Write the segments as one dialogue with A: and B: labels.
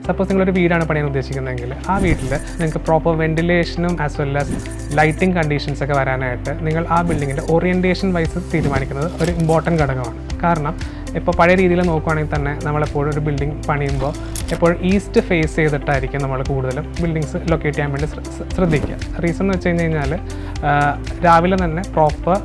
A: Suppose നിങ്ങളൊരു വീടാണ് പണിയാൻ ഉദ്ദേശിക്കുന്നതെങ്കിൽ ആ വീട്ടിൽ നിങ്ങൾക്ക് പ്രോപ്പർ വെന്റിലേഷനും as well as lighting conditions ഒക്കെ വരാനായിട്ട് നിങ്ങൾ ആ ബിൽഡിങ്ങിൻ്റെ ഓറിയൻറ്റേഷൻ വൈസ് തീരുമാനിക്കുന്നത് ഒരു ഇമ്പോർട്ടൻറ്റ് ഘടകമാണ്. കാരണം ഇപ്പോൾ പഴയ രീതിയിൽ നോക്കുകയാണെങ്കിൽ തന്നെ നമ്മളെപ്പോഴും ഒരു ബിൽഡിംഗ് പണിയുമ്പോൾ എപ്പോഴും ഈസ്റ്റ് ഫേസ് ചെയ്തിട്ടായിരിക്കും നമ്മൾ കൂടുതലും ബിൽഡിങ്സ് ലൊക്കേറ്റ് ചെയ്യാൻ വേണ്ടി ശ്രദ്ധിക്കുക. റീസൺ എന്ന് വെച്ച് കഴിഞ്ഞാൽ രാവിലെ തന്നെ പ്രോപ്പർ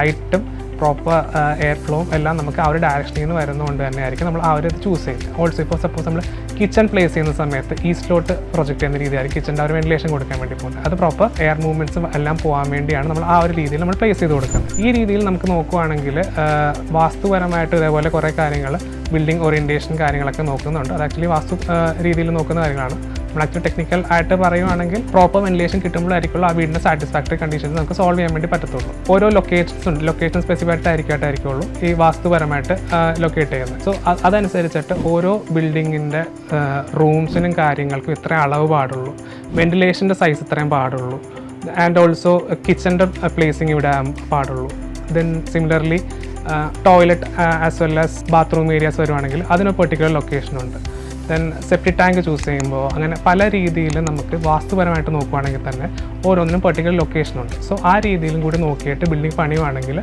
A: ലൈറ്റും പ്രോപ്പർ എയർ ഫ്ലോവും എല്ലാം നമുക്ക് ആ ഒരു ഡയറക്ഷനിൽ നിന്ന് വരുന്നതുകൊണ്ട് തന്നെ ആയിരിക്കും നമ്മൾ ആ ഒരു ചൂസ് ചെയ്യുന്നത്. ഓൾസോ ഇപ്പോൾ സപ്പോസ് നമ്മൾ കിച്ചൺ പ്ലേസ് ചെയ്യുന്ന സമയത്ത് ഈസ്റ്റിലോട്ട് പ്രൊജക്റ്റ് ചെയ്യുന്ന രീതിയായിരിക്കും കിച്ചൻ്റെ ഒരു വെന്റിലേഷൻ കൊടുക്കാൻ വേണ്ടി പോകുന്നത്. അത് പ്രോപ്പർ എയർ മൂവ്മെൻറ്റ്സും എല്ലാം പോകാൻ വേണ്ടിയാണ് നമ്മൾ ആ ഒരു രീതിയിൽ നമ്മൾ പ്ലേസ് ചെയ്ത് കൊടുക്കുന്നത്. ഈ രീതിയിൽ നമുക്ക് നോക്കുകയാണെങ്കിൽ വാസ്തുപരമായിട്ട് ഇതേപോലെ കുറേ കാര്യങ്ങൾ ബിൽഡിംഗ് ഓറിയൻറ്റേഷൻ കാര്യങ്ങളൊക്കെ നോക്കുന്നുണ്ട്. അത് ആക്ച്വലി വാസ്തു രീതിയിൽ നോക്കുന്ന കാര്യങ്ങളാണ്. നമ്മൾ ആക്ച്വലി ടെക്നിക്കൽ ആയിട്ട് പറയുവാണെങ്കിൽ പ്രോപ്പർ വെന്റിലേഷൻ കിട്ടുമ്പോഴായിരിക്കുള്ളൂ ആ വീടിൻ്റെ സാറ്റിസ്ഫാക്ടറി കണ്ടീഷൻസ് നമുക്ക് സോൾവ് ചെയ്യാൻ വേണ്ടി പറ്റത്തുള്ളൂ. ഓരോ ലൊക്കേഷൻസ് ഉണ്ട്, ലൊക്കേഷൻ സ്പെസിഫൈഡ് ആയിരിക്കുള്ളൂ ഈ വാസ്തുപരമായിട്ട് ലൊക്കേറ്റ് ചെയ്യുന്നത്. സോ അതനുസരിച്ചിട്ട് ഓരോ ബിൽഡിങ്ങിൻ്റെ റൂംസിനും കാര്യങ്ങൾക്കും ഇത്രയും അളവ് പാടുള്ളൂ, വെന്റിലേഷൻ്റെ സൈസ് ഇത്രയും പാടുള്ളൂ, ആൻഡ് ഓൾസോ കിച്ചൻ്റെ പ്ലേസിങ് ഇവിടെ പാടുള്ളൂ. Then similarly toilet as well as bathroom areas വരുവാണെങ്കിൽ അതിന് പെർട്ടിക്കുലർ ലൊക്കേഷനുണ്ട്. ദെൻ സെപ്റ്റിക് ടാങ്ക് ചൂസ് ചെയ്യുമ്പോൾ അങ്ങനെ പല രീതിയിൽ നമുക്ക് വാസ്തുപരമായിട്ട് നോക്കുകയാണെങ്കിൽ തന്നെ ഓരോന്നിനും പെർട്ടിക്കുലർ ലൊക്കേഷനുണ്ട്. സോ ആ രീതിയിലും കൂടി നോക്കിയിട്ട് ബിൽഡിംഗ് പണിയുവാണെങ്കിൽ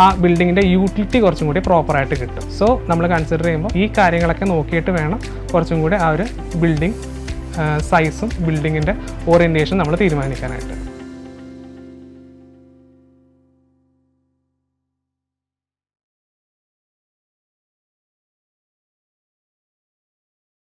A: ആ ബിൽഡിങ്ങിൻ്റെ യൂട്ടിലിറ്റി കുറച്ചും കൂടി പ്രോപ്പറായിട്ട് കിട്ടും. സോ നമ്മൾ കൺസിഡർ ചെയ്യുമ്പോൾ ഈ കാര്യങ്ങളൊക്കെ നോക്കിയിട്ട് വേണം കുറച്ചും കൂടി ആ ഒരു ബിൽഡിംഗ് സൈസും ബിൽഡിങ്ങിൻ്റെ ഓറിയൻറ്റേഷൻ നമ്മൾ തീരുമാനിക്കാനായിട്ട്.